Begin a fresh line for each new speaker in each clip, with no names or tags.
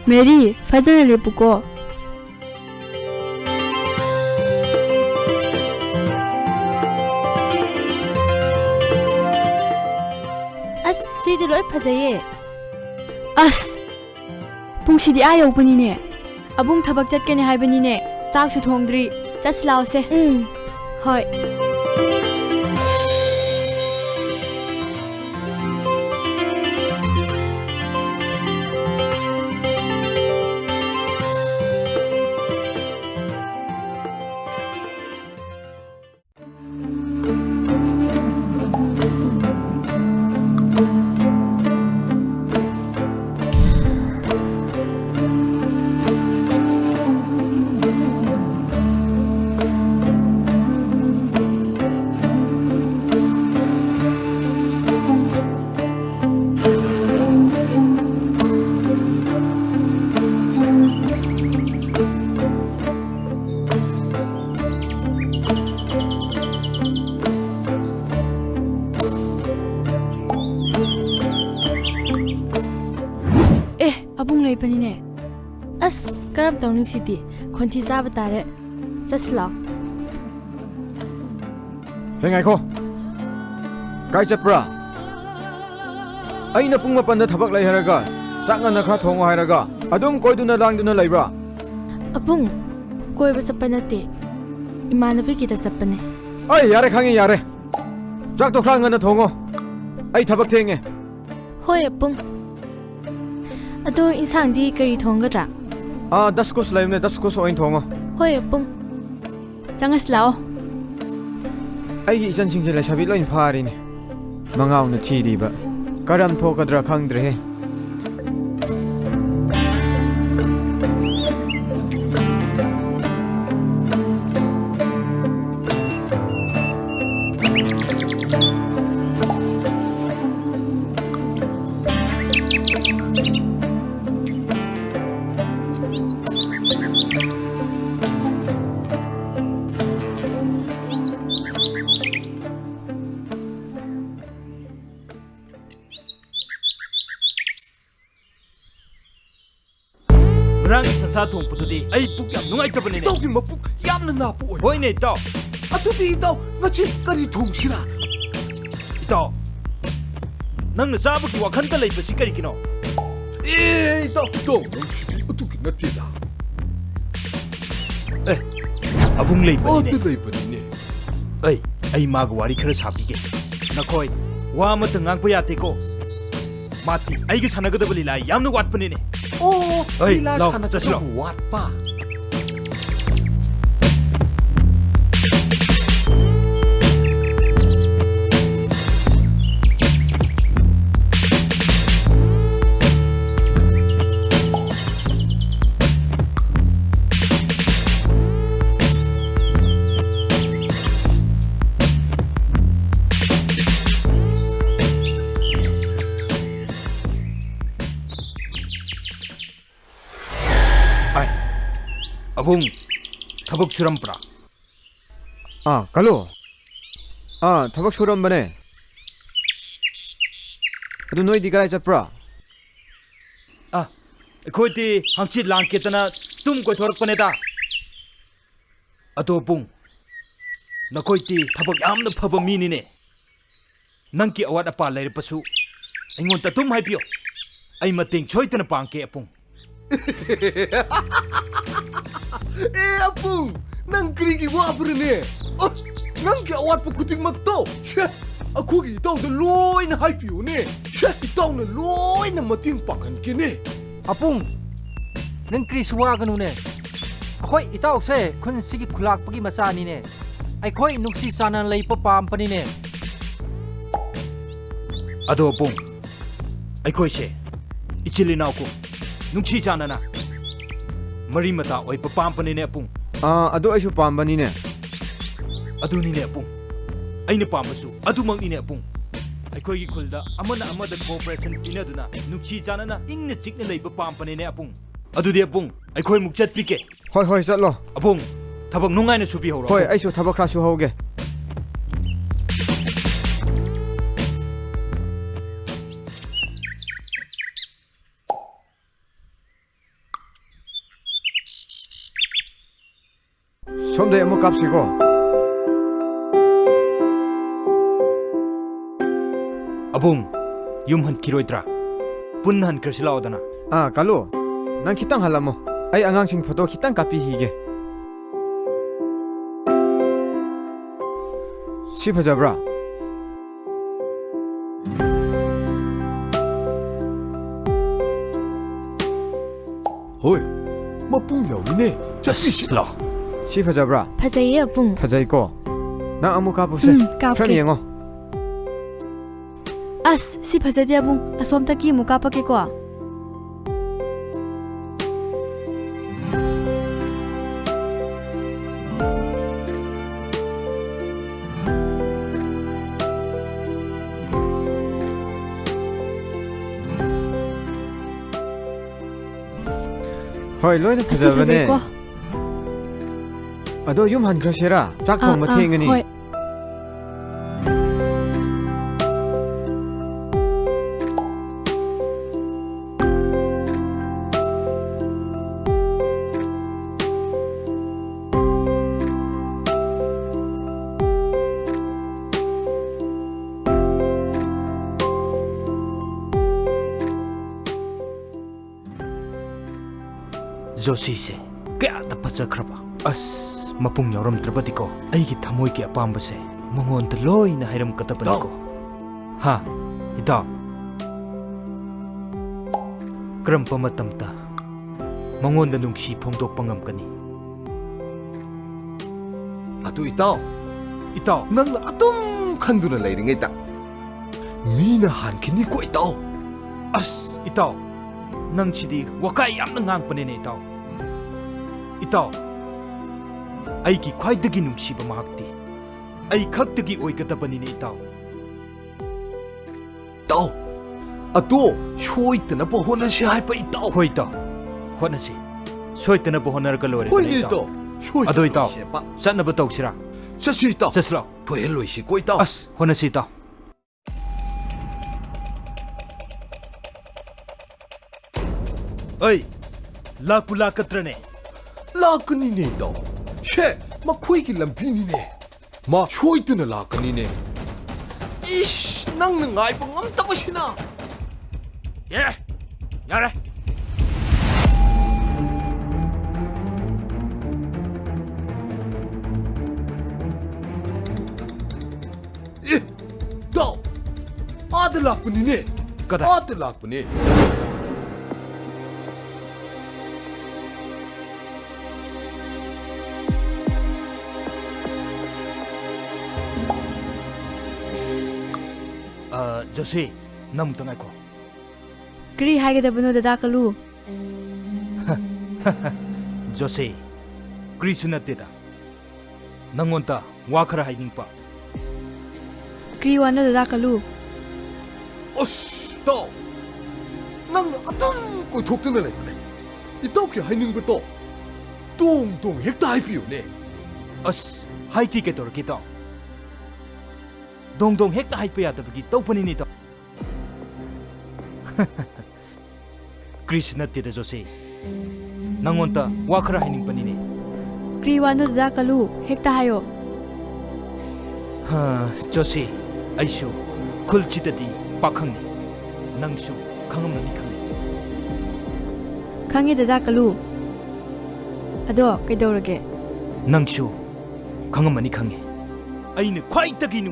메리 파전에 레쁘고
ꯑꯁ ꯁꯤꯗꯤ ꯂꯣꯏ ꯐꯖꯩꯌꯦ
ꯑꯁ ꯄꯨꯡꯁꯤꯗꯤ ꯌꯧꯕꯅꯤꯅꯦ ꯑꯕꯨꯡ ꯊꯕꯛ ꯆꯠꯀꯅꯤ ꯍꯥꯏꯕꯅꯤꯅꯦ ꯆꯥꯛꯁꯨ ꯊꯣꯡꯗ꯭ꯔꯤ ꯆꯠꯁꯤ ꯂꯥꯎꯁꯦ
ꯍꯣꯏ
ꯑꯕꯨꯡ ꯂꯩꯕꯅꯤꯅꯦ
ꯑꯁ ꯀꯔꯝ ꯇꯧꯅꯤ ꯁꯤꯗꯤ ꯈꯣꯟꯊꯤ ꯆꯥꯕ ꯇꯥꯔꯦ ꯆꯠꯁꯤ ꯂꯥꯎ
ꯉꯥꯏꯈꯣ ꯀꯥꯏ ꯆꯠꯄ꯭ꯔꯥ ꯑꯩꯅ ꯄꯨꯡ 8ꯗ ꯊꯕꯛ ꯂꯩ ꯍꯥꯏꯔꯒ ꯆꯥꯛ ꯉꯟꯅ ꯈꯔ ꯊꯣꯡꯉꯣ ꯍꯥꯏꯔꯒ ꯑꯗꯨꯝ ꯀꯣꯏꯗꯨꯅ ꯂꯥꯡꯗꯨꯅ ꯂꯩꯕ꯭ꯔꯥ
ꯑꯕꯨꯡ ꯀꯣꯏꯕ ꯆꯠꯄ ꯅꯠꯇꯦ ꯏꯃꯥꯟꯅꯕꯤꯒꯤꯗ ꯆꯠꯄꯅꯦ
ꯑꯩ ꯌꯥꯔꯦ ꯈꯪꯉꯦ ꯌꯥꯔꯦ ꯆꯥꯛꯇꯣ ꯈꯔ ꯉꯟꯅ ꯊꯣꯡꯉꯣ ꯑꯩ ꯊꯕꯛ ꯊꯦꯡꯉꯦ
ꯍꯣꯏ ꯑꯕꯨꯡ ꯑꯗꯣ ꯏꯟꯁꯥꯡꯗꯤ ꯀꯔꯤ ꯊꯣꯡꯒꯗ꯭ꯔꯥ
ꯗꯁꯀꯨꯁ ꯂꯩꯕꯅꯦ ꯗꯁꯀꯨꯁ ꯑꯣꯏꯅ ꯊꯣꯡꯉꯣ
ꯍꯣꯏ ꯑꯕꯨꯡ
ꯆꯪꯉꯁꯤ ꯂꯥꯛꯑꯣ
ꯑꯩꯒꯤ ꯏꯆꯟꯁꯤꯡꯁꯦ ꯂꯩꯁꯥꯕꯤ ꯂꯣꯏ ꯐꯥꯔꯤꯅꯦ ꯃꯉꯥꯎꯅ ꯊꯤꯔꯤꯕ ꯀꯔꯝ ꯊꯣꯛꯀꯗ꯭ꯔꯥ ꯈꯪꯗ꯭ꯔꯦꯍꯦ
ꯉꯔꯥꯡꯒꯤ ꯁꯟꯁꯥ ꯊꯣꯡꯕꯗꯨꯗꯤ ꯑꯩ ꯄꯨꯛ ꯌꯥꯝ ꯅꯨꯡꯉꯥꯏꯇꯕꯅꯤꯅꯦ
ꯏꯇꯥꯎꯒꯤ ꯃꯄꯨꯛ ꯌꯥꯝꯅ ꯅꯥꯄ ꯑꯣꯏ
ꯍꯣꯏꯅꯦ ꯏꯇꯥꯎ
ꯑꯗꯨꯗꯤ ꯏꯇꯥꯎ ꯉꯁꯤ ꯀꯔꯤ ꯊꯣꯡꯁꯤꯔꯥ
ꯏꯇꯥꯎ ꯅꯪꯅ ꯆꯥꯕꯒꯤ ꯋꯥꯈꯟꯗ ꯂꯩꯕꯁꯤ ꯀꯔꯤꯒꯤꯅꯣ
ꯏꯇꯥꯎ ꯅꯪꯁꯤꯗꯤ ꯑꯗꯨꯒꯤ ꯅꯠꯇꯦꯗ
ꯑꯕꯨꯡ ꯂꯩꯕꯅꯤꯅꯦ
ꯑꯗꯨ ꯂꯩꯕꯅꯤꯅꯦ
ꯑꯩ ꯃꯥꯒ ꯋꯥꯔꯤ ꯈꯔ ꯁꯥꯕꯤꯒꯦ ꯅꯈꯣꯏ ꯋꯥ ꯑꯃꯠꯇ ꯉꯥꯡꯕ ꯌꯥꯗꯦꯀꯣ ꯃꯥꯗꯤ ꯑꯩꯒ ꯁꯥꯟꯅꯒꯗꯕ ꯂꯤꯂꯥ ꯌꯥꯝꯅ ꯋꯥꯠꯄꯅꯤꯅꯦ
ꯂꯤꯂꯥ ꯁꯥꯟꯅꯒꯗꯕ ꯋꯥꯠꯄ
ꯑꯕꯨꯡ ꯊꯕꯛ ꯁꯨꯔꯝꯕ꯭ꯔꯥ
ꯀꯜꯂꯨ ꯊꯕꯛ ꯁꯨꯔꯝꯕꯅꯦ ꯑꯗꯨ ꯅꯣꯏꯗꯤ ꯀꯗꯥꯏ ꯆꯠꯄ꯭ꯔꯥ
ꯑꯩꯈꯣꯏꯗꯤ ꯍꯪꯆꯤꯠ ꯂꯥꯡꯀꯦꯇꯅ ꯇꯨꯝ ꯀꯣꯏꯊꯣꯔꯛꯄꯅꯦꯗ ꯑꯗꯣ ꯑꯕꯨꯡ ꯅꯈꯣꯏꯗꯤ ꯊꯕꯛ ꯌꯥꯝꯅ ꯐꯕ ꯃꯤꯅꯤꯅꯦ ꯅꯪꯒꯤ ꯑꯋꯥꯠ ꯑꯄꯥ ꯂꯩꯔꯕꯁꯨ ꯑꯩꯉꯣꯟꯗ ꯑꯗꯨꯝ ꯍꯥꯏꯕꯤꯌꯣ ꯑꯩ ꯃꯇꯦꯡ ꯁꯣꯏꯗꯅ ꯄꯥꯡꯒꯦ ꯑꯕꯨꯡ
ꯑꯄꯨꯡ ꯅꯪ ꯀꯔꯤꯒꯤ ꯋꯥꯕ꯭ꯔꯅꯦ ꯅꯪꯒꯤ ꯑꯋꯥꯠꯄ ꯈꯨꯗꯤꯡꯃꯛꯇꯣ ꯑꯩꯈꯣꯏꯒꯤ ꯏꯇꯥꯎꯗ ꯂꯣꯏꯅ ꯍꯥꯏꯕꯤꯌꯨꯅꯦ ꯏꯇꯥꯎꯅ ꯂꯣꯏꯅ ꯃꯇꯦꯡ ꯄꯥꯡꯍꯟꯒꯦꯅꯦ
ꯑꯄꯨꯡ ꯅꯪ ꯀꯔꯤꯁꯨ ꯋꯥꯒꯅꯨꯅꯦ ꯑꯩꯈꯣꯏ ꯏꯇꯥꯎꯁꯦ ꯈꯨꯟꯁꯤꯒꯤ ꯈꯨꯂꯥꯛꯄꯒꯤ ꯃꯆꯥꯅꯤꯅꯦ ꯑꯩꯈꯣꯏ ꯅꯨꯡꯁꯤ ꯆꯥꯟꯅꯅ ꯂꯩꯕ ꯄꯥꯝꯕꯅꯤꯅꯦ
ꯑꯗꯣ ꯑꯕꯨꯡ ꯑꯩꯈꯣꯏꯁꯦ ꯏꯆꯤꯜ ꯏꯅꯥꯎꯀꯣ ꯅꯨꯡꯁꯤ ꯆꯥꯟꯅꯅ ꯃꯔꯤ ꯃꯇꯥ ꯑꯣꯏꯕ ꯄꯥꯝꯕꯅꯤꯅꯦ ꯑꯕꯨꯡ
ꯑꯗꯨ ꯑꯩꯁꯨ ꯄꯥꯝꯕꯅꯤꯅꯦ
ꯑꯗꯨꯅꯤꯅꯦ ꯑꯕꯨꯡ ꯑꯩꯅ ꯄꯥꯝꯕꯁꯨ ꯑꯗꯨꯃꯛꯅꯤꯅꯦ ꯑꯕꯨꯡ ꯑꯩꯈꯣꯏꯒꯤ ꯈꯨꯜꯗ ꯑꯃꯅ ꯑꯃꯗ ꯀooperation ꯄꯤꯅꯗꯨꯅ ꯅꯨꯡꯁꯤ ꯆꯥꯟꯅꯅ ꯏꯪꯅ ꯆꯤꯛꯅ ꯂꯩꯕ ꯄꯥꯝꯕꯅꯤꯅꯦ ꯑꯕꯨꯡ ꯑꯗꯨꯗꯤ ꯑꯕꯨꯡ ꯑꯩꯈꯣꯏ ꯃꯨꯛ ꯆꯠꯄꯤꯒꯦ
ꯍꯣꯏ ꯆꯠꯂꯣ
ꯑꯕꯨꯡ ꯊꯕꯛ ꯅꯨꯡꯉꯥꯏꯅ ꯁꯨꯕꯤꯍꯧꯔꯣ
ꯍꯣꯏ ꯑꯩꯁꯨ ꯊꯕꯛ ꯈꯔ ꯁꯨꯍꯧꯒꯦ ꯁꯣꯝꯗꯩ ꯑꯃꯨꯛ ꯀꯥꯞꯁꯤꯀꯣ.
ꯑꯕꯨꯡ ꯌꯨꯝ ꯍꯟꯈꯤꯔꯣꯏꯗ꯭ꯔꯥ? ꯄꯨꯟꯅ ꯍꯟꯈ꯭ꯔꯁꯤ ꯂꯥꯛꯑꯣꯗꯅ.
ꯀꯥꯂꯨ, ꯅꯪ ꯈꯤꯇꯪ ꯍꯜꯂꯝꯃꯣ. ꯑꯩ ꯑꯉꯥꯡꯁꯤꯡ ꯐꯣꯇꯣ ꯈꯤꯇꯪ ꯀꯥꯞꯄꯤꯈꯤꯒꯦ. ꯁꯤ ꯐꯖꯕ꯭ꯔꯥ?
ꯍꯣꯏ, ꯃꯄꯨꯡ ꯌꯧꯏꯅꯦ. ꯆꯠꯄꯤꯁꯤ.
ꯂꯥꯛꯑꯣ.
ꯁꯤ ꯐꯖꯕ꯭ꯔꯥ?
ꯐꯖꯩꯌꯦ ꯑꯕꯨꯡ.
ꯐꯖꯩꯀꯣ. ꯅꯪ ꯑꯃꯨꯛ ꯀꯥꯞꯄꯨꯁꯦ.
ꯀꯥꯞꯀꯦ.
ꯐ꯭ꯔꯦꯝ ꯌꯦꯡꯉꯣ.
ꯑꯁ ꯁꯤ ꯐꯖꯗꯦ ꯑꯕꯨꯡ, ꯑꯁꯣꯝꯗꯒꯤ ꯑꯃꯨꯛ ꯀꯥꯞꯄꯛꯀꯦꯀꯣ.
ꯍꯣꯏ, ꯂꯣꯏꯅ
ꯑꯁꯤ
ꯐꯖꯕꯅꯦ.
ꯐꯖꯩꯀꯣ.
ꯑꯗꯣ ꯌꯨꯝ ꯍꯟꯈ꯭ꯔꯁꯤꯔꯥ? ꯆꯥꯛ ꯊꯣꯡꯕ ꯊꯦꯡꯒꯅꯤ.
ꯍꯣꯏ.
ꯖꯣꯁꯤꯁꯦ ꯀꯌꯥꯗ ꯐꯖꯈ꯭ꯔꯕ. ꯑꯁ ꯃꯄꯨꯡ ꯌꯥꯎꯔꯝꯗ꯭ꯔꯕꯗꯤꯀꯣ ꯑꯩꯒꯤ ꯊꯃꯣꯏꯒꯤ ꯑꯄꯥꯝꯕꯁꯦ ꯃꯉꯣꯟꯗ ꯂꯣꯏꯅ ꯍꯥꯏꯔꯝꯒꯗꯕꯅꯤꯀꯣ. ꯍꯥ ꯏꯇꯥꯎ, ꯀꯔꯝꯕ ꯃꯇꯝꯗ ꯃꯉꯣꯟꯗ ꯅꯨꯡꯁꯤ ꯐꯣꯡꯗꯣꯛꯄ ꯉꯝꯒꯅꯤ?
ꯑꯗꯨ ꯏꯇꯥꯎ,
ꯏꯇꯥꯎ,
ꯅꯪꯅ ꯑꯗꯨꯝ ꯈꯟꯗꯨꯅ ꯂꯩꯔꯤꯉꯩꯗ ꯃꯤꯅ ꯍꯥꯟꯈꯤꯅꯤꯀꯣ ꯏꯇꯥꯎ.
ꯑꯁ ꯏꯇꯥꯎ, ꯅꯪꯁꯤꯗꯤ ꯋꯥꯀꯥꯏ ꯌꯥꯝꯅ ꯉꯥꯡꯄꯅꯤꯅꯦ ꯏꯇꯥꯎ. ꯏꯇꯥꯎ, ꯑꯩꯒꯤ ꯈ꯭ꯋꯥꯏꯗꯒꯤ ꯅꯨꯡꯁꯤꯕ ꯃꯍꯥꯛꯇꯤ ꯑꯩ ꯈꯛꯇꯒꯤ ꯑꯣꯏꯒꯗꯕꯅꯤꯅꯦ ꯏꯇꯥꯎ.
ꯏꯇꯥꯎ, ꯑꯗꯣ ꯁꯣꯏꯗꯅꯕ ꯍꯣꯠꯅꯁꯤ ꯍꯥꯏꯕ ꯏꯇꯥꯎ.
ꯍꯣꯏ ꯏꯇꯥꯎ, ꯍꯣꯠꯅꯁꯤ. ꯁꯣꯏꯗꯅꯕ ꯍꯣꯠꯅꯔꯒ ꯂꯣꯏꯔꯦ.
ꯍꯣꯏꯅꯦ ꯏꯇꯥꯎ.
ꯑꯗꯣ ꯏꯇꯥꯎ,
ꯁꯣꯏꯗꯅꯕ
ꯆꯠꯅꯕ ꯇꯧꯁꯤꯔꯥ?
ꯆꯠꯁꯤ ꯏꯇꯥꯎ.
ꯆꯠꯁꯤ ꯂꯥꯛꯑꯣ.
ꯊꯣꯏꯍꯜꯂꯣꯏꯁꯤꯀꯣ ꯏꯇꯥꯎ.
ꯑꯁ ꯍꯣꯠꯅꯁꯤ ꯏꯇꯥꯎ. ꯑꯩ ꯂꯥꯛꯄꯨ ꯂꯥꯛꯀꯗ꯭ꯔꯅꯦ?
ꯂꯥꯛꯀꯅꯤꯅꯦ ꯏꯇꯥꯎ. ꯁꯦ, ꯃꯈꯣꯏꯒꯤ ꯂꯝꯕꯤꯅꯤꯅꯦ. ꯃꯥ ꯁꯣꯏꯗꯅ ꯂꯥꯛꯀꯅꯤꯅꯦ. ꯏꯁ, ꯅꯪꯅ ꯉꯥꯏꯕ ꯉꯝꯗꯕꯁꯤꯅ.
ꯌꯥꯔꯦ.
ꯏꯇꯥꯎ, ꯑꯥꯗ ꯂꯥꯛꯄꯅꯤꯅꯦ.
ꯀꯗꯥꯏ?
ꯑꯥꯗ ꯂꯥꯛꯄꯅꯦ.
ꯖꯣꯁꯤ, ꯅꯪꯇ ꯉꯥꯏꯈꯣ.
ꯀꯔꯤ ꯍꯥꯏꯒꯗꯕꯅꯣ ꯗꯗꯥ ꯀꯜꯂꯨ?
ꯖꯣꯁꯤ, ꯀꯔꯤꯁꯨ ꯅꯠꯇꯦꯗ. ꯅꯪꯉꯣꯟꯗ ꯋꯥ ꯈꯔ ꯍꯥꯏꯅꯤꯡꯕ.
ꯀꯔꯤ ꯋꯥꯅꯣ ꯗꯗꯥ ꯀꯜꯂꯨ?
ꯑꯁ ꯏꯇꯥꯎ, ꯅꯪꯅ ꯑꯗꯨꯝ ꯀꯣꯏꯊꯣꯛꯇꯨꯅ ꯂꯩꯕꯅꯦ. ꯏꯇꯥꯎꯒꯤ ꯍꯥꯏꯅꯤꯡꯕꯗꯣ ꯇꯣꯡ ꯍꯦꯛꯇ ꯍꯥꯏꯕꯤꯌꯨꯅꯦ.
ꯑꯁ ꯍꯥꯏꯈꯤ ꯀꯩꯗꯧꯔꯒꯦ ꯏꯇꯥꯎ? ꯗꯣꯡ ꯍꯦꯛꯇ ꯍꯥꯏꯄ ꯌꯥꯗꯕꯒꯤ ꯇꯧꯕꯅꯤꯅꯦ ꯏꯇꯥꯎ. ꯀꯔꯤꯁꯨ ꯅꯠꯇꯦꯗ ꯖꯣꯁꯤ. ꯅꯪꯉꯣꯟꯗ ꯋꯥ ꯈꯔ ꯍꯥꯏꯅꯤꯡꯕꯅꯤꯅꯦ.
ꯀꯔꯤ ꯋꯥꯅꯣ ꯗꯗꯥ ꯀꯜꯂꯨ? ꯍꯦꯛꯇ ꯍꯥꯏꯌꯣ.
ꯖꯣꯁꯤ, ꯑꯩꯁꯨ ꯈꯨꯜꯁꯤꯗꯗꯤ ꯄꯥꯈꯪꯅꯤ. ꯅꯪꯁꯨ ꯈꯪꯉꯝꯃꯅꯤ ꯈꯪꯉꯦ.
ꯈꯪꯉꯦ ꯗꯗꯥ ꯀꯜꯂꯨ. ꯑꯗꯣ ꯀꯩꯗꯧꯔꯒꯦ?
ꯅꯪꯁꯨ ꯈꯪꯉꯝꯃꯅꯤ ꯈꯪꯉꯦ. ꯑꯩꯅ ꯈ꯭ꯋꯥꯏꯗꯒꯤ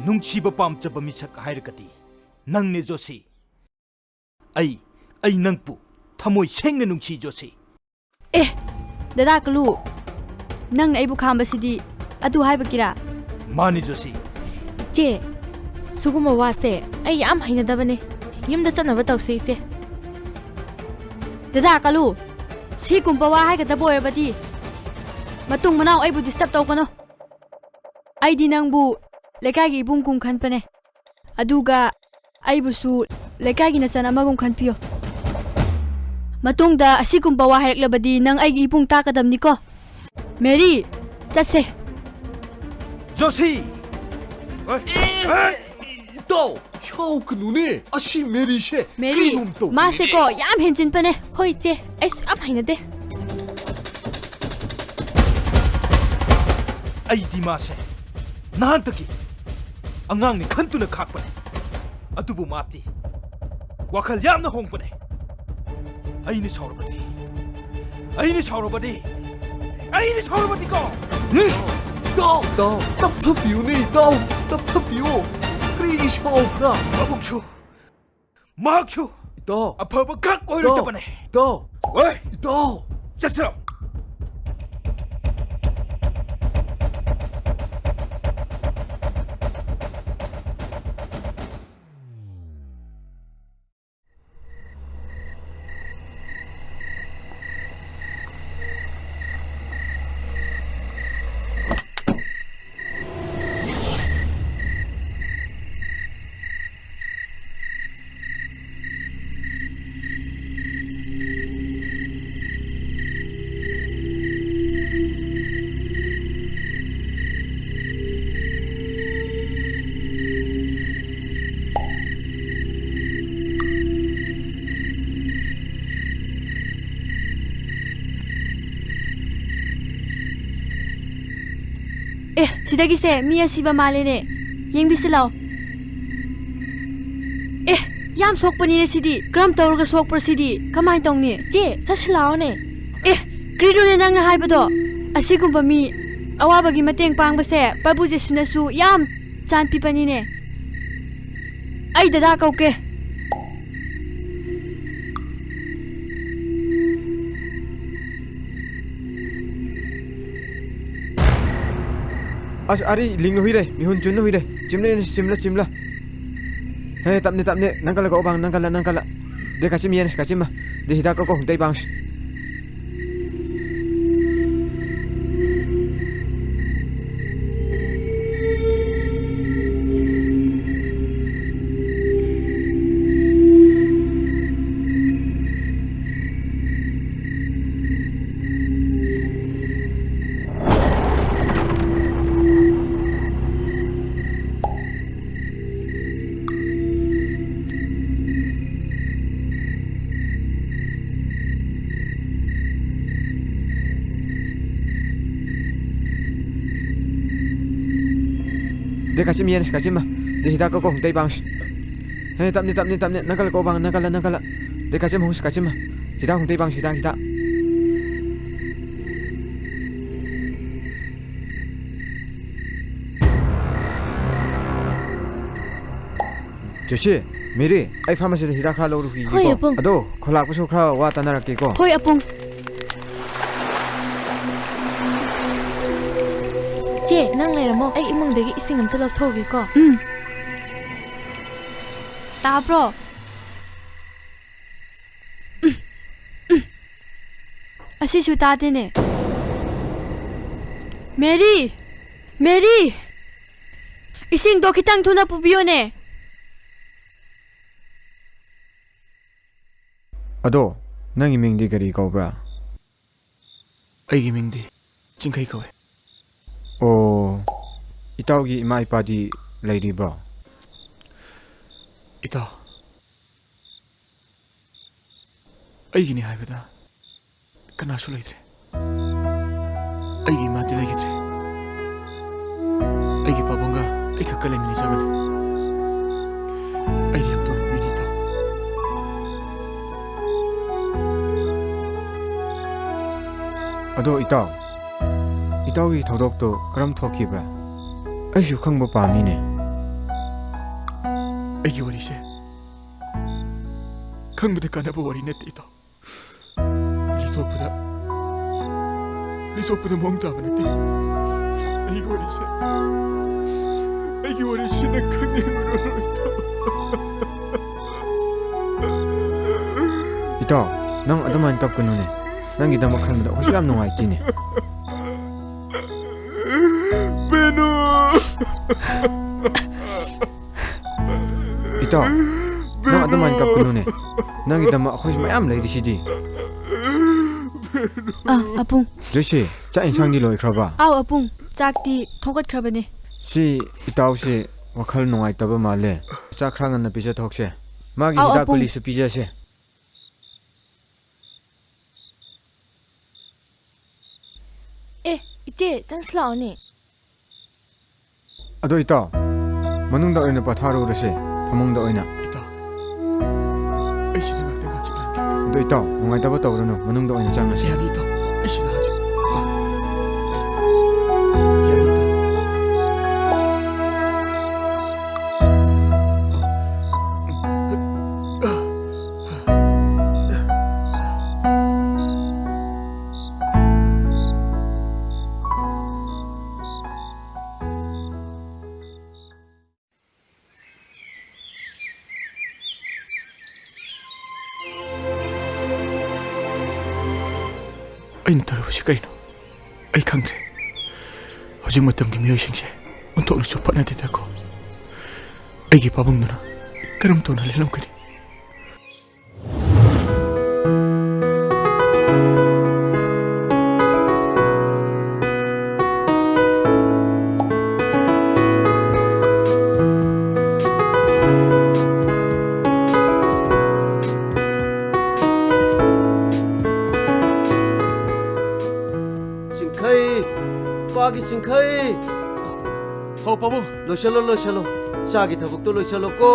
ꯅꯨꯡꯁꯤꯕ ꯄꯥꯝꯖꯕ ꯃꯤꯁꯛ ꯍꯥꯏꯔꯒꯗꯤ ꯅꯪꯅꯦ ꯖꯣꯁꯤ. ꯑꯩ ꯅꯪꯕꯨ ꯊꯃꯣꯏ ꯁꯦꯡꯅ ꯅꯨꯡꯁꯤ ꯖꯣꯁꯤ.
ꯗꯗꯥ ꯀꯜꯂꯨ, ꯅꯪꯅ ꯑꯩꯕꯨ ꯈꯥꯝꯕꯁꯤꯗꯤ ꯑꯗꯨ ꯍꯥꯏꯕꯒꯤꯔꯥ?
ꯃꯥꯅꯤ ꯖꯣꯁꯤ.
ꯏꯆꯦ, ꯁꯨꯒꯨꯝꯕ ꯋꯥꯁꯦ ꯑꯩ ꯌꯥꯝ ꯍꯩꯅꯗꯕꯅꯦ. ꯌꯨꯝꯗ ꯆꯠꯅꯕ ꯇꯧꯁꯦ ꯏꯆꯦ.
ꯗꯗꯥ ꯀꯜꯂꯨ, ꯁꯤꯒꯨꯝꯕ ꯋꯥ ꯍꯥꯏꯒꯗꯕ ꯑꯣꯏꯔꯕꯗꯤ ꯃꯇꯨꯡ ꯃꯅꯥꯎ ꯑꯩꯕꯨ ꯗꯤꯁꯇꯔꯕ ꯇꯧꯒꯅꯨ. ꯑꯩꯗꯤ ꯅꯪꯕꯨ ꯂꯩꯀꯥꯏꯒꯤ ꯏꯕꯨꯡꯒꯨꯝ ꯈꯟꯕꯅꯦ. ꯑꯗꯨꯒ ꯑꯩꯕꯨꯁꯨ ꯂꯩꯀꯥꯏꯒꯤ ꯅꯆꯟ ꯑꯃꯒꯨꯝ ꯈꯟꯕꯤꯌꯣ. ꯃꯇꯨꯡꯗ ꯑꯁꯤꯒꯨꯝꯕ ꯋꯥ ꯍꯥꯏꯔꯛꯂꯕꯗꯤ ꯅꯪ ꯑꯩꯒꯤ ꯏꯕꯨꯡ ꯇꯥꯛꯀꯗꯕꯅꯤꯀꯣ. ꯃꯦꯔꯤ, ꯆꯠꯁꯦ.
ꯖꯣꯁꯤ!
ꯏꯇꯥꯎ, ꯁꯥꯎꯒꯅꯨꯅꯦ. ꯑꯁꯤ ꯃꯦꯔꯤꯁꯦ
ꯃꯦꯔꯤ,
ꯀꯔꯤꯅꯣꯝ ꯇꯧꯕꯅꯤꯅꯦ.
ꯃꯥꯁꯦꯀꯣ ꯌꯥꯝ ꯍꯦꯟꯖꯤꯟꯕꯅꯦ.
ꯍꯣꯏ ꯏꯆꯦ, ꯑꯩꯁꯨ ꯌꯥꯝ ꯍꯩꯅꯗꯦ.
ꯑꯩꯗꯤ ꯃꯥꯁꯦ ꯅꯍꯥꯟꯇꯒꯤ ꯑꯉꯥꯡꯅꯤ ꯈꯟꯇꯨꯅ ꯈꯥꯛꯄꯅꯦ ꯑꯗꯨꯕꯨ ꯃꯥꯗꯤ ꯋꯥꯈꯜ ꯌꯥꯝꯅ ꯍꯣꯡꯕꯅꯦ ꯑꯩꯅ ꯁꯥꯎꯔꯕꯗꯤꯀꯣ
ꯏꯇꯥꯎ ꯇꯞꯊꯕꯤꯌꯨꯅꯦ ꯏꯇꯥꯎ ꯇꯞꯊꯕꯤꯌꯨ ꯀꯔꯤꯒꯤ ꯁꯥꯎꯕ꯭ꯔꯥ
ꯃꯍꯥꯛꯁꯨ
ꯏꯇꯥꯎ
ꯑꯐꯕ ꯈꯛ ꯑꯣꯏꯔꯣꯏꯗꯕꯅꯦ
ꯏꯇꯥꯎ
ꯍꯣꯏ
ꯏꯇꯥꯎ
ꯆꯠꯁꯤꯔꯣ
ꯁꯤꯗꯒꯤꯁꯦ ꯃꯤ ꯑꯁꯤꯕ ꯃꯥꯜꯂꯦꯅꯦ ꯌꯦꯡꯕꯤꯁꯤ ꯂꯥꯎ ꯌꯥꯝ ꯁꯣꯛꯄꯅꯤꯅꯦ ꯁꯤꯗꯤ ꯀꯔꯝ ꯇꯧꯔꯒ ꯁꯣꯛꯄ꯭ꯔꯥ ꯁꯤꯗꯤ ꯀꯃꯥꯏꯅ ꯇꯧꯅꯤ
ꯆꯦ ꯆꯠꯁꯤ ꯂꯥꯛꯑꯣꯅꯦ
ꯀꯔꯤꯅꯣꯅꯦ ꯅꯪꯅ ꯍꯥꯏꯕꯗꯣ ꯑꯁꯤꯒꯨꯝꯕ ꯃꯤ ꯑꯋꯥꯕꯒꯤ ꯃꯇꯦꯡ ꯄꯥꯡꯕꯁꯦ ꯄ꯭ꯔꯚꯨ ꯖꯤꯁꯨꯅꯁꯨ ꯌꯥꯝ ꯆꯥꯟ ꯄꯤꯕꯅꯤꯅꯦ ꯑꯩ ꯗꯗꯥ ꯀꯧꯀꯦ
ꯑꯁ ꯑꯔꯤ ꯂꯤꯡꯅ ꯍꯨꯏꯔꯦ ꯃꯤꯍꯨꯟ ꯆꯨꯟꯅ ꯍꯨꯏꯔꯦ ꯆꯤꯝꯂ ꯍꯦ ꯇꯞꯅꯦ ꯅꯪꯀꯜꯂ ꯀꯧ ꯕꯥꯡ ꯅꯪꯀꯜꯂ ꯗꯦ ꯀꯥꯆꯤꯝ ꯌꯦꯟꯁ ꯀꯥꯆꯤꯝꯃ ꯗꯦ ꯍꯤꯗꯥꯛ ꯀꯧ ꯗꯦ ꯕꯥꯡꯁ de kachim yenes kachima de hita ko dei bangs he tapni nakal ko bang nakala de kachim hus kachima hita dei bangs hita Joshi Miri ai pharmacy de hita kha lo ru hi ko ado kholak pu su kha wa tanar ki ko
hoi apung
ꯆꯦ ꯅꯪ ꯂꯩꯔꯝꯃꯣ ꯑꯩ ꯏꯃꯨꯡꯗꯒꯤ ꯏꯁꯤꯡ ꯑꯝꯇ ꯂꯧꯊꯣꯛꯎꯒꯦꯀꯣ
ꯇꯥꯕ꯭ꯔꯣ ꯑꯁꯤꯁꯨ ꯇꯥꯗꯦꯅꯦ ꯃꯦꯔꯤ ꯏꯁꯤꯡꯗꯣ ꯈꯤꯇꯪ ꯊꯨꯅ ꯄꯨꯕꯤꯌꯣꯅꯦ
ado nangi mingdi kari kobra
ꯑꯩꯒꯤ ꯃꯤꯡꯗꯤ ꯆꯤꯡꯈꯩ ꯀꯧꯋꯦ
ꯑꯣ ꯏꯇꯥꯎꯒꯤ ꯏꯃꯥ ꯏꯄꯥꯗꯤ ꯂꯩꯔꯤꯕ꯭ꯔꯣ
ꯏꯇꯥꯎ ꯑꯩꯒꯤꯅꯤ ꯍꯥꯏꯕꯗ ꯀꯅꯥꯁꯨ ꯂꯩꯇ꯭ꯔꯦ ꯑꯩꯒꯤ ꯏꯃꯥꯗꯤ ꯂꯩꯈꯤꯗ꯭ꯔꯦ ꯑꯩꯒꯤ ꯄꯥꯕꯨꯡꯒ ꯑꯩ ꯈꯛꯀ ꯂꯩꯃꯤꯟꯅꯖꯕꯅꯤ ꯑꯩꯗꯤ ꯌꯥꯝ ꯇꯣꯟꯕ ꯃꯤꯅꯤ ꯏꯇꯥꯎ
ꯑꯗꯣ ꯏꯇꯥꯎꯒꯤ ꯊꯧꯗꯣꯛꯇꯣ ꯀꯔꯝ ꯊꯣꯛꯈꯤꯕ꯭ꯔꯥ ꯑꯩꯁꯨ ꯈꯪꯕ ꯄꯥꯝꯃꯤꯅꯦ
ꯑꯩꯒꯤ ꯋꯥꯔꯤꯁꯦ ꯈꯪꯕꯗ ꯀꯥꯟꯅꯕ ꯋꯥꯔꯤ ꯅꯠꯇꯦ ꯏꯇꯥꯎ ꯂꯤꯊꯣꯛꯄꯗ ꯃꯑꯣꯡ ꯇꯥꯕ ꯅꯠꯇꯦ ꯑꯩꯒꯤ ꯋꯥꯔꯤꯁꯦ ꯅꯪ ꯈꯪꯅꯤꯡꯉꯨꯔꯣ
ꯏꯇꯥꯎ ꯅꯪ ꯑꯗꯨꯃꯥꯏꯅ ꯀꯞꯀꯅꯨꯅꯦ ꯅꯪꯒꯤꯗꯃꯛ ꯈꯟꯕꯗ ꯑꯩꯈꯣꯏꯁꯨ ꯌꯥꯝ ꯅꯨꯡꯉꯥꯏꯇꯦꯅꯦ ꯏꯇꯥꯎ ꯅꯪ ꯑꯗꯨꯃꯥꯏꯅ ꯀꯞꯀꯅꯨꯅꯦ ꯅꯪꯒꯤꯗꯃꯛ ꯑꯩꯈꯣꯏꯁꯨ ꯃꯌꯥꯝ ꯂꯩꯔꯤꯁꯤꯗꯤ
ꯑꯄꯨꯡ
ꯖꯣꯏꯁꯤ ꯆꯥꯛ ꯏꯟꯁꯥꯡꯗꯤ ꯂꯣꯏꯈ꯭ꯔꯕ
ꯑꯥꯎ ꯑꯄꯨꯡ ꯆꯥꯛꯇꯤ ꯊꯣꯡꯒꯠꯈ꯭ꯔꯕꯅꯦ
ꯁꯤ ꯏꯇꯥꯎꯁꯤ ꯋꯥꯈꯜ ꯅꯨꯡꯉꯥꯏꯇꯕ ꯃꯥꯜꯂꯦ ꯆꯥꯛ ꯈꯔ ꯉꯟꯅ ꯄꯤꯖꯊꯣꯛꯁꯦ ꯃꯥꯒꯤ ꯍꯤꯗꯥꯛ ꯒꯨꯂꯤꯁꯨ ꯄꯤꯖꯁꯦ
ꯏꯆꯦ ꯆꯪꯁꯤ ꯂꯥꯛꯑꯣꯅꯦ
ꯑꯗꯣ ꯏꯇꯥꯎ ꯃꯅꯨꯡꯗ ꯑꯣꯏꯅ ꯄꯣꯊꯥꯔꯨꯔꯁꯦ ꯐꯃꯨꯡꯗ ꯑꯣꯏꯅ
ꯏꯇꯥꯎ ꯑꯩ ꯁꯤꯗ ꯉꯥꯛꯇꯪ ꯍꯪꯆꯤꯠ ꯂꯥꯡꯒꯦ
ꯑꯗꯣ ꯏꯇꯥꯎ ꯅꯨꯡꯉꯥꯏꯇꯕ ꯇꯧꯔꯨꯅꯨ ꯃꯅꯨꯡꯗ ꯑꯣꯏꯅ ꯆꯪꯉꯁꯤ
ꯌꯥꯅꯤ ꯏꯇꯥꯎ ꯑꯩ ꯁꯤꯗ ꯍꯪꯆꯤꯠ ꯌꯥꯅꯤ ꯏꯇꯥꯎ ꯑꯩꯅ ꯇꯧꯔꯤꯕꯁꯤ ꯀꯔꯤꯅꯣ ꯑꯩ ꯈꯪꯗ꯭ꯔꯦ ꯍꯧꯖꯤꯛ ꯃꯇꯝꯒꯤ ꯃꯤꯑꯣꯏꯁꯤꯡꯁꯦ ꯑꯣꯟꯊꯣꯛꯅꯁꯨ ꯐꯠꯅꯗꯦꯗꯀꯣ ꯑꯩꯒꯤ ꯄꯥꯕꯨꯡꯗꯨꯅ ꯀꯔꯝ ꯇꯧꯅ ꯂꯩꯔꯝꯒꯅꯤ
ꯆꯤꯡꯈꯩ ꯄꯥꯒꯤ ꯆꯤꯡꯈꯩ
ꯍꯣ ꯄꯥꯕꯨꯡ
ꯂꯣꯏꯁꯜꯂꯣ ꯂꯣꯏꯁꯜꯂꯣ ꯆꯥꯒꯤ ꯊꯕꯛꯇꯣ ꯂꯣꯏꯁꯜꯂꯣꯀꯣ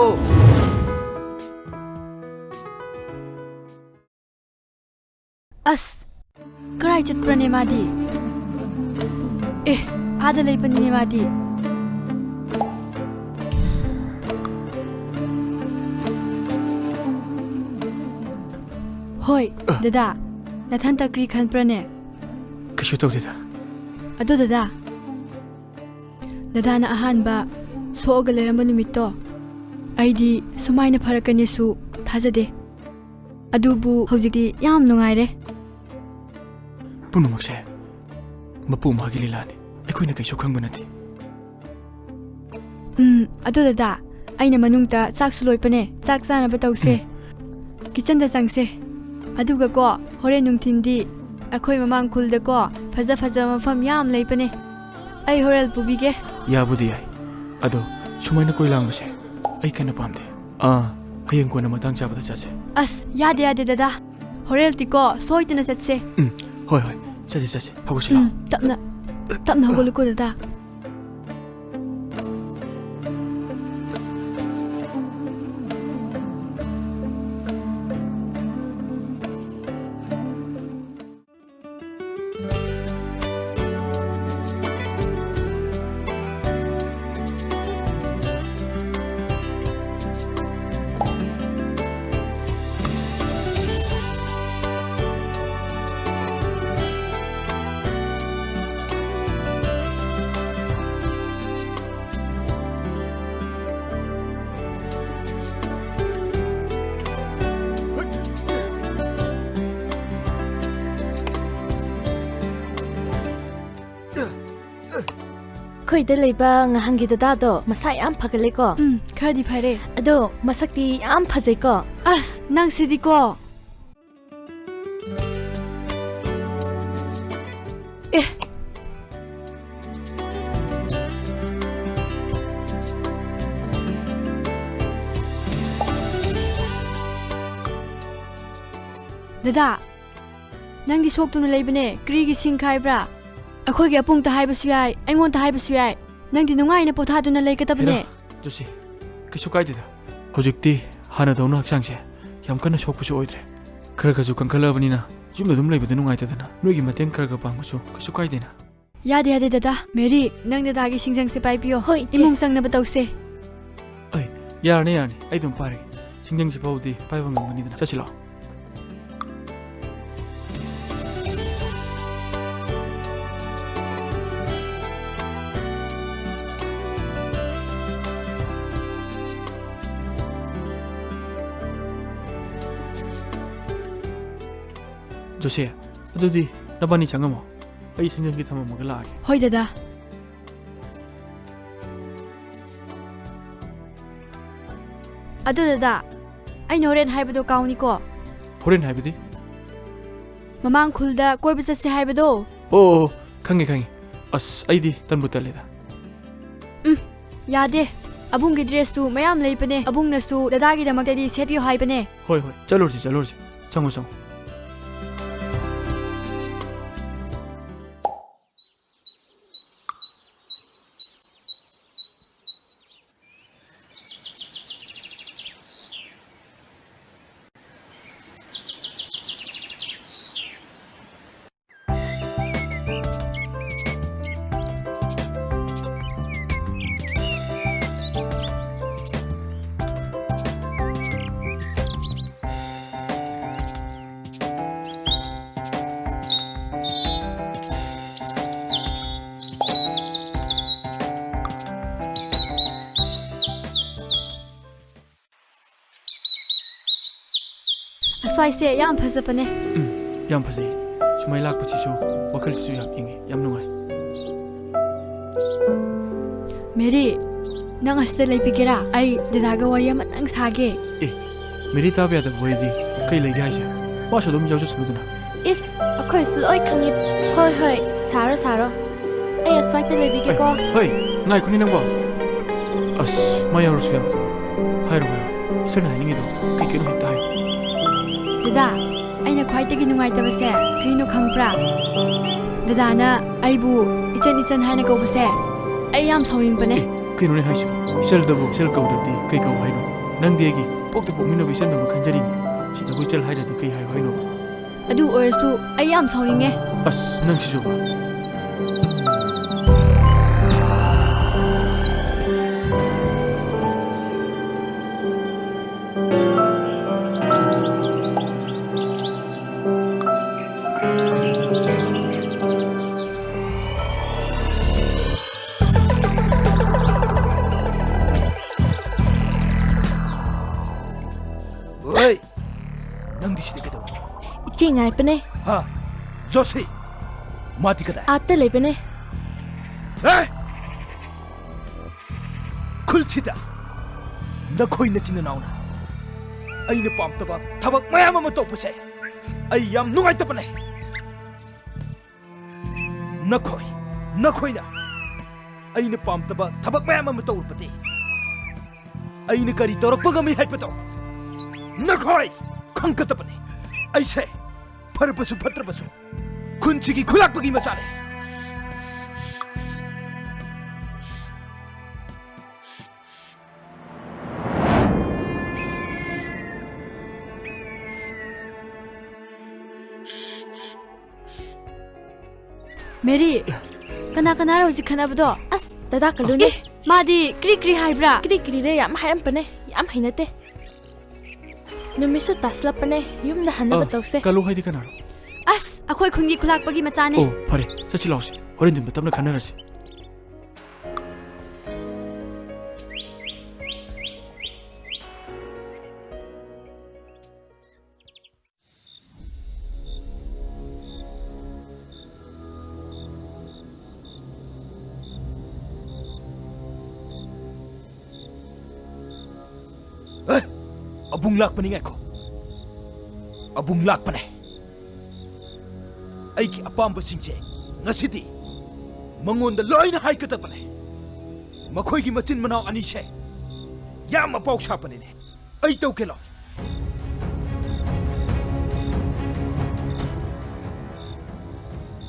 ꯑꯁ ꯀꯔꯥꯏ ꯆꯠꯄ꯭ꯔꯅꯦ ꯃꯥꯗꯤ ꯑꯦ ꯑꯥꯗ ꯂꯩꯕꯅꯤꯅꯦ ꯃꯥꯗꯤ ꯍꯣꯏ ꯗꯗꯥ ꯅꯊꯟꯇ ꯀꯔꯤ ꯈꯟꯕ꯭ꯔꯅꯦ
ꯀꯩꯁꯨ ꯇꯧꯗꯦꯗ
ꯑꯗꯣ ꯗꯗꯥꯅ ꯑꯍꯥꯟꯕ ꯁꯣꯛꯑꯒ ꯂꯩꯔꯝꯕ ꯅꯨꯃꯤꯠꯇꯣ ꯑꯩꯗꯤ ꯁꯨꯃꯥꯏꯅ ꯐꯔꯛꯀꯅꯤꯁꯨ ꯊꯥꯖꯗꯦ ꯑꯗꯨꯕꯨ ꯍꯧꯖꯤꯛꯇꯤ ꯌꯥꯝ ꯅꯨꯡꯉꯥꯏꯔꯦ
ꯄꯨꯝꯅꯃꯛꯁꯦ ꯃꯄꯨ ꯃꯥꯒꯤ ꯂꯤꯂꯥꯅꯤ ꯑꯩꯈꯣꯏꯅ ꯀꯩꯁꯨ ꯈꯪꯕ ꯅꯠꯇꯦ
ꯑꯗꯣ ꯗꯗꯥ ꯑꯩꯅ ꯃꯅꯨꯡꯗ ꯆꯥꯛꯁꯨ ꯂꯣꯏꯄꯅꯦ ꯆꯥꯛ ꯆꯥꯅꯕ ꯇꯧꯁꯦ ꯀꯤꯆꯟꯗ ꯆꯪꯁꯦ ꯑꯗꯨꯒ ꯀꯣ ꯍꯣꯔꯦꯟ ꯅꯨꯡꯊꯤꯟꯗꯤ ꯑꯩꯈꯣꯏ ꯃꯃꯥꯡ ꯈꯨꯜꯗꯀꯣ ꯐꯖ ꯐꯖꯕ ꯃꯐꯝ ꯌꯥꯝ ꯂꯩꯕꯅꯦ ꯑꯩ ꯍꯣꯔꯦꯟ ꯄꯨꯕꯤꯒꯦ
ꯌꯥꯕꯨꯗꯤ ꯌꯥꯏ ꯑꯗꯣ ꯁꯨꯃꯥꯏꯅ ꯀꯣꯏ ꯂꯥꯡꯕꯁꯦ ꯑꯩ ꯀꯟꯅ ꯄꯥꯝꯗꯦ ꯍꯌꯦꯡ ꯀꯣꯟꯅ ꯃꯇꯥꯡ ꯆꯥꯕꯗ ꯆꯠꯁꯦ
ꯑꯁ ꯌꯥꯗꯦ ꯗꯗꯥ ꯍꯣꯔꯦꯟꯇꯤꯀꯣ ꯁꯣꯏꯗꯅ ꯆꯠꯁꯦ
ꯍꯣꯏ ꯍꯣꯏ ꯆꯠꯁꯦ ꯍꯧꯒꯠꯁꯤ ꯂꯥꯛꯑꯣ
ꯇꯞꯅ ꯍꯧꯒꯠꯂꯨꯀꯣ ꯗꯗꯥ
ꯑꯩꯈꯣꯏꯗ ꯂꯩꯕ ꯉꯍꯥꯟꯒꯤ ꯗꯗꯥꯗꯣ ꯃꯁꯥ ꯌꯥꯝ ꯐꯒꯠꯂꯦꯀꯣ
ꯈꯔꯗꯤ ꯐꯔꯦ
ꯑꯗꯣ ꯃꯁꯛꯇꯤ ꯌꯥꯝ ꯐꯖꯩꯀꯣ
ꯑꯁ ꯅꯪ ꯁꯤꯗꯤꯀꯣ ꯑꯦ ꯗꯗꯥ ꯅꯪꯗꯤ ꯁꯣꯛꯇꯨꯅ ꯂꯩꯕꯅꯦ ꯀꯔꯤꯒꯤ ꯁꯤꯡ ꯈꯥꯏꯕ꯭ꯔꯥ ꯑꯩꯈꯣꯏꯒꯤ ꯑꯄꯨꯡꯇ ꯍꯥꯏꯕꯁꯨ ꯌꯥꯏ ꯑꯩꯉꯣꯟꯗ ꯍꯥꯏꯕꯁꯨ ꯌꯥꯏ ꯅꯪꯗꯤ ꯅꯨꯡꯉꯥꯏꯅ ꯄꯣꯊꯥꯗꯨꯅ ꯂꯩꯒꯗꯕꯅꯦ
ꯖꯣꯁꯤ ꯀꯩꯁꯨ ꯀꯥꯏꯗꯦꯗ ꯍꯧꯖꯤꯛꯇꯤ ꯍꯥꯟꯅꯗꯧꯅ ꯍꯛꯆꯥꯡꯁꯦ ꯌꯥꯝ ꯀꯟꯅ ꯁꯣꯛꯄꯁꯨ ꯑꯣꯏꯗ꯭ꯔꯦ ꯈꯔꯁꯨ ꯀꯟꯈꯠꯂꯕꯅꯤꯅ ꯌꯨꯝꯗ ꯑꯗꯨꯝ ꯂꯩꯕꯗ ꯅꯨꯡꯉꯥꯏꯇꯗꯅ ꯅꯣꯏꯒꯤ ꯃꯇꯦꯡ ꯈꯔ ꯄꯥꯡꯕꯁꯨ ꯀꯩꯁꯨ ꯀꯥꯏꯗꯦꯅ
ꯌꯥꯗꯦ ꯗꯗꯥ ꯃꯦꯔꯤ ꯅꯪ ꯗꯗꯥꯒꯤ ꯁꯤꯡꯖꯪꯁꯦ ꯄꯥꯏꯕꯤꯌꯣ
ꯍꯣꯏ ꯏꯆꯦ
ꯏꯃꯨꯡ ꯆꯪꯅꯕ ꯇꯧꯁꯦ
ꯌꯥꯔꯅꯤ ꯑꯩ ꯑꯗꯨꯝ ꯄꯥꯏꯔꯒꯦ ꯁꯤꯡꯖꯪꯁꯤ ꯐꯥꯎꯕꯗꯤ ꯄꯥꯏꯕ ꯉꯝꯒꯅꯤꯗꯅ ꯆꯠꯁꯤ ꯂꯥꯛꯑꯣ ꯖꯣꯁꯦ ꯑꯗꯨꯗꯤ ꯅꯕꯥꯅꯤ ꯆꯪꯉꯝꯃꯣ ꯑꯩ ꯁꯤꯡꯖꯪꯒꯤ ꯊꯝꯃꯝꯃꯒ ꯂꯥꯛꯑꯒꯦ
ꯍꯣꯏ ꯗꯗꯥ ꯑꯗꯨ ꯗꯗꯥ ꯑꯩꯅ ꯍꯣꯔꯦꯟ ꯍꯥꯏꯕꯗꯣ ꯀꯥꯎꯅꯤꯀꯣ
ꯍꯣꯔꯦꯟ ꯍꯥꯏꯕꯗꯤ
ꯃꯃꯥꯡ ꯈꯨꯜꯗ ꯀꯣꯏꯕ ꯆꯠꯁꯦ ꯍꯥꯏꯕꯗꯣ
ꯑꯣ ꯈꯪꯉꯦ ꯑꯁ ꯑꯩꯗꯤ ꯇꯟꯕꯨ ꯇꯜꯂꯦꯗ
ꯌꯥꯗꯦ ꯑꯕꯨꯡꯒꯤ ꯗ꯭ꯔꯦꯁꯇꯨ ꯃꯌꯥꯝ ꯂꯩꯕꯅꯦ ꯑꯕꯨꯡꯅꯁꯨ ꯗꯗꯥꯒꯤꯗꯃꯛꯇꯗꯤ ꯁꯦꯠꯄꯤꯌꯣ ꯍꯥꯏꯕꯅꯦ
ꯍꯣꯏ ꯆꯠꯂꯨꯔꯁꯤ ꯆꯪꯉꯣ
ꯑꯁ꯭ꯋꯥꯏꯁꯦ ꯌꯥꯝ ꯐꯖꯕꯅꯦ
ꯌꯥꯝ ꯐꯖꯩ ꯁꯨꯃꯥꯏ ꯂꯥꯛꯄꯁꯤꯁꯨ ꯋꯥꯈꯜꯁꯤꯁꯨ ꯌꯥꯝ ꯏꯪꯉꯤ ꯌꯥꯝ ꯅꯨꯡꯉꯥꯏ
ꯃꯦꯔꯤ ꯅꯪ ꯑꯁꯤꯗ ꯂꯩꯕꯤꯒꯦꯔꯥ ꯑꯩ ꯗꯗꯥꯒ ꯋꯥꯔꯤ ꯑꯃꯇꯪ ꯁꯥꯒꯦ
ꯃꯦꯔꯤ ꯇꯥꯕ ꯌꯥꯗꯕ ꯋꯥꯔꯤꯗꯤ ꯀꯩ ꯂꯩꯒꯦ ꯍꯥꯏꯁꯦ ꯃꯥꯁꯨ ꯑꯗꯨꯝ ꯌꯥꯎꯖꯁꯅꯨꯗꯅ
ꯏꯁ ꯑꯩꯈꯣꯏꯁꯨ ꯂꯣꯏ ꯈꯪꯉꯤ ꯍꯣꯏ ꯁꯥꯔꯣ ꯑꯩ ꯑꯁ꯭ꯋꯥꯏꯗ ꯂꯩꯕꯤꯒꯦꯀꯣ
ꯍꯣꯏ ꯉꯥꯏꯈꯣꯅꯤ ꯅꯪꯕꯣ ꯑꯁ ꯃꯥ ꯌꯥꯎꯔꯁꯨ ꯌꯥꯕꯗꯣ ꯍꯥꯏꯔꯣ ꯏꯁꯔꯅ ꯍꯥꯏꯅꯤꯡꯉꯤꯗꯣ ꯀꯩꯅꯣ ꯍꯦꯛꯇ ꯍꯥꯏꯌꯣ
ꯗꯗꯥ ꯑꯩꯅ ꯈ꯭ꯋꯥꯏꯗꯒꯤ ꯅꯨꯡꯉꯥꯏꯇꯕꯁꯦ ꯀꯔꯤꯅꯣ ꯈꯪꯕ꯭ꯔꯥ ꯗꯗꯥꯅ ꯑꯩꯕꯨ ꯏꯆꯟ ꯍꯥꯏꯅ ꯀꯧꯕꯁꯦ ꯑꯩ ꯌꯥꯝ ꯁꯥꯎꯅꯤꯡꯕꯅꯦ
ꯀꯩꯅꯣꯅꯦ ꯍꯥꯏꯁꯤꯕꯣ ꯏꯆꯜꯗꯕꯨ ꯏꯆꯜ ꯀꯧꯗ꯭ꯔꯗꯤ ꯀꯩ ꯀꯧ ꯍꯥꯏꯅꯣ ꯅꯪꯗꯤ ꯑꯩꯒꯤ ꯄꯣꯛꯇ ꯄꯣꯛꯃꯤꯟꯅꯕ ꯏꯆꯟꯗꯧꯅ ꯈꯟꯖꯔꯤꯅꯤ ꯁꯤꯗꯕꯨ ꯏꯆꯜ ꯍꯥꯏꯔꯗꯤ ꯀꯩ ꯍꯥꯏꯌꯣ ꯍꯥꯏꯅꯣ
ꯑꯗꯨ ꯑꯣꯏꯔꯁꯨ ꯑꯩ ꯌꯥꯝ ꯁꯥꯎꯅꯤꯡꯉꯦ
ꯑꯁ ꯅꯪꯁꯤꯁꯨ
Oi! Nang di sini kedo.
ꯏꯆꯦ ꯉꯥꯏꯕꯅꯦ
Ha? Josie! Mati kada.
ꯑꯥꯠꯇ ꯂꯩꯕꯅꯦ
Hey! Kulchida! Nakhoi na china nauna. Ay na pamtaba tabak mayam ama topuse. Ay yam nungai tapane. Nakhoi na. Ay na pamtaba tabak mayam ama topati. Ay na kari torak pagami haipato. Nakhoi! Khangkatapane. Ay se. Parabasu patrabasu. Kunchigi khulak pagi masane.
Mary ꯀꯅꯥꯔ ꯍꯧꯖꯤꯛ ꯈꯟꯅꯕꯗꯣ
ꯑꯁ ꯗꯗꯥ ꯀꯜꯂꯨꯅꯦ
ꯃꯥꯗꯤ ꯀ꯭ꯔꯤ ꯍꯥꯏꯕ꯭ꯔꯥ
ꯀꯔꯤꯔ ꯌꯥꯝ ꯍꯥꯏꯔꯝꯕꯅꯦ ꯌꯥꯝ ꯍꯩꯅꯗꯦ ꯅꯨꯃꯤꯠꯁꯨ ꯇꯥꯁꯂꯞꯄꯅꯦ ꯌꯨꯝꯗ ꯍꯟꯅꯕ ꯇꯧꯁꯦ
ꯀꯜꯂꯨ ꯍꯥꯏꯗꯤ ꯀꯅꯥꯅꯣ
ꯑꯁ ꯑꯩꯈꯣꯏ ꯈꯨꯟꯒꯤ ꯈꯨꯂꯥꯛꯄꯒꯤ ꯃꯆꯥꯅꯦ
ꯑꯣ ꯐꯔꯦ ꯆꯠꯁꯤ ꯂꯥꯎꯁꯤ ꯍꯣꯔꯦꯟ ꯗꯨꯟ ꯇꯞꯅ ꯈꯟꯅꯔꯁꯤ
Abung lakpani ngay ko. Abung lakpani. Ay ki apamba singche. Ngasiti. Mangonda loy na hay katapani. Makoy ki matin manaw ani siya. Yama pauk sapani ne. Ay taw kelo.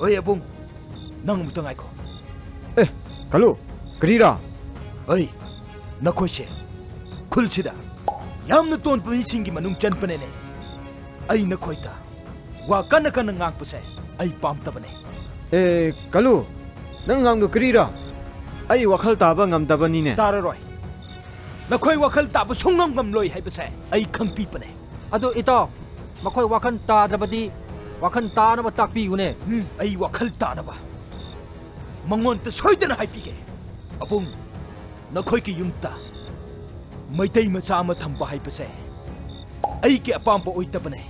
Oy abung. Nang mutang ay ko.
Kalu, karira?
Ay. Nakoy siya. Kul sida. Yamna ton pamising manung chan panene. Ay nakoita. Wa kana ngang puse. Ay pamtabane.
Kalu, nang ngamdo karira? Ay wakal taba ngamdaba nine.
Tararoy. Nakoy wakal taba sungam ngamloy hay puse. Ay kangpi pane.
ꯑꯗꯣ ꯏꯇꯥꯎ ꯃꯈꯣꯏ ꯋꯥꯈꯜ ꯇꯥꯗ꯭ꯔꯕꯗꯤ ꯋꯥꯈꯜ ꯇꯥꯅꯕ ꯇꯥꯛꯄꯤꯌꯨꯅꯦ
Ay wakal tanaba. Mangon ta soydana hay pige. Abung. Nakoy ki yumta. Maitay masama thamba hay pase. Ay ki apampa oy tabane.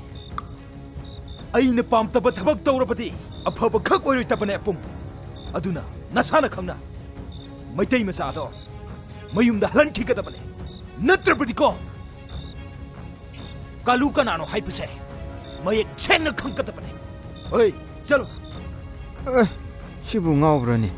Ay na pamtaba thabak tawrapati. Afaba khak oy tabane apung. Aduna nasana khangna. Maitay masado. Mayumda halan ki kadabane. Natrapati ko. Kalu kanano hay pase. Mayek cheng na khang kadabane. Oy, chalo.
Sibu ngawbrani.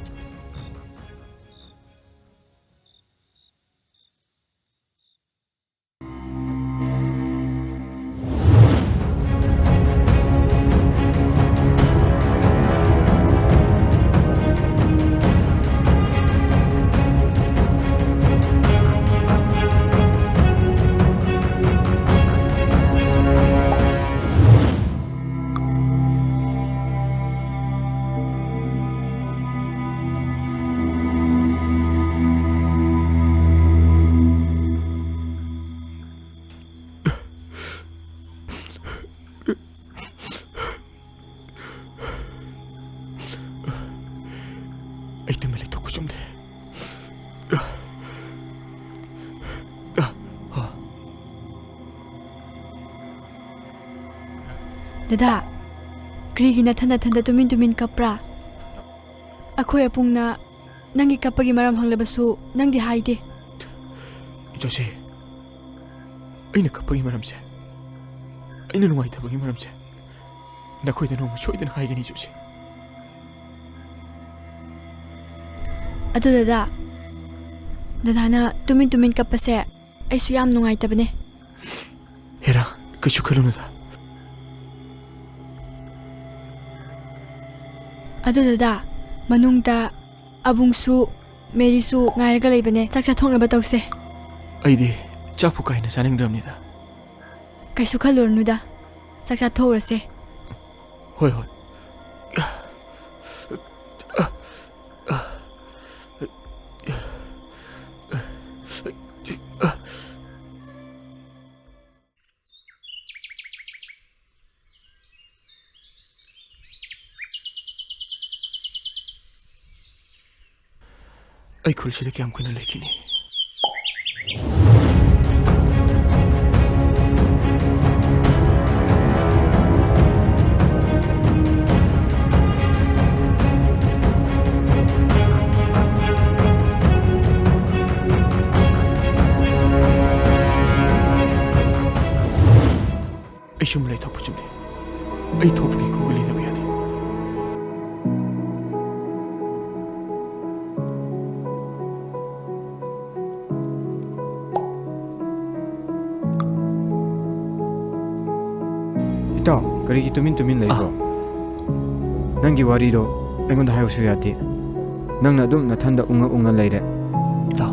Dada, krigi na thanda tumin kapra. Ako'y apong na nangi kapagi maram hanglabasu nangdi haide.
Josie, aina kapagi maramse. Aina nungaithabagi maramse. Nako'y noma soidana haigani Josie.
Ado dada, na tumin kapase ay suyam nungaitabane.
Hera, kasu kalunada.
Ado dada, manungda abungsu Marysu ngairaga leibane chak chathongnaba tawse.
Aidi chakpu kaina chaningdramnida.
Kaisu khalurnuda chak chathorase.
Hoi hoi. Ay khulsida kyam kuina lekini. Ay shumlay thok puchumde. Ay thokli kuguli da biyadi.
Ito, karigi tumin leibro. Nangi warido aingonda hayusu yati. Nangna adum nathanda unga leire.
Ita.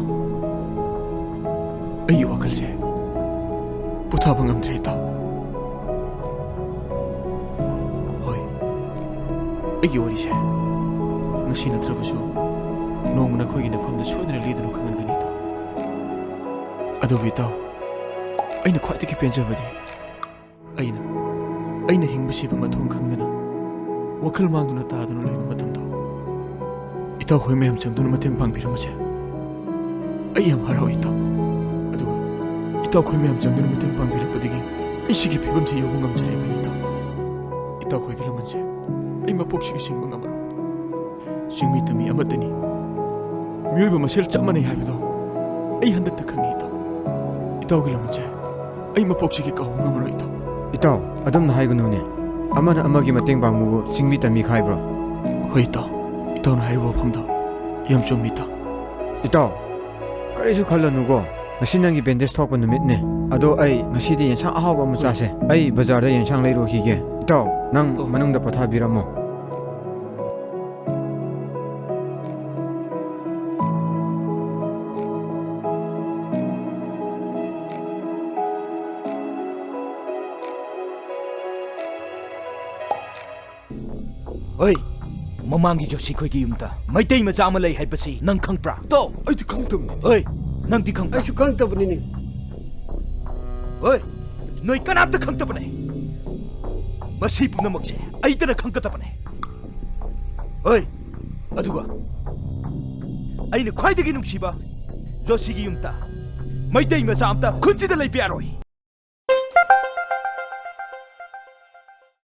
Ay wakalse. Puthaba ngamdre ita. Hoi. Ay warise. Ngasi natrabasu. Nongna khoigi na famda soidana lidanu khangangani ita. Ado bita. Aina khwaitiki penjabadi. Aina hingbasiba mathong khangdana wakal mangduna taduna leiba matamdo itaw khoi mayam chamduna mateng pangbiramase ai yam harau itaw aduga itaw khoi mayam chamduna mateng pangbirapadigi isigi phibamse yobu ngamjare bani itaw khoi galamanse ai mapoksigi singba ngamaro singmi tami amatani myoiba masel chamane haibado ai handakta khangi itaw galamanse ai mapoksigi kahu ngamaro
Ito, adum na haigunune. Amana amagi mateng bangmu singmi tami khaibro.
Hoi ito na haibo phamda yam chommi ta.
Ito, karisu khallanugo. Ngasi nangi bandage thokpa numitne. Ado ai ngasidi yensang ahawba amu chase. Ai bazarda yensang leiro hige. Ito, nang manungda pothabiramo.
Oi, mamangi Josie khoi gi yumta maitei macha ama lei haibasi nang khangpra
To, ai di khangtam.
oi nang di khangpra
Ai su khangtabani ni.
oi noi kanapta khangtabane masi pumnamakse aitana khangkatabane oi aduga aina khwaidagi nungsiba Josie gi yumta maitei macha amta khunchida lei piaroi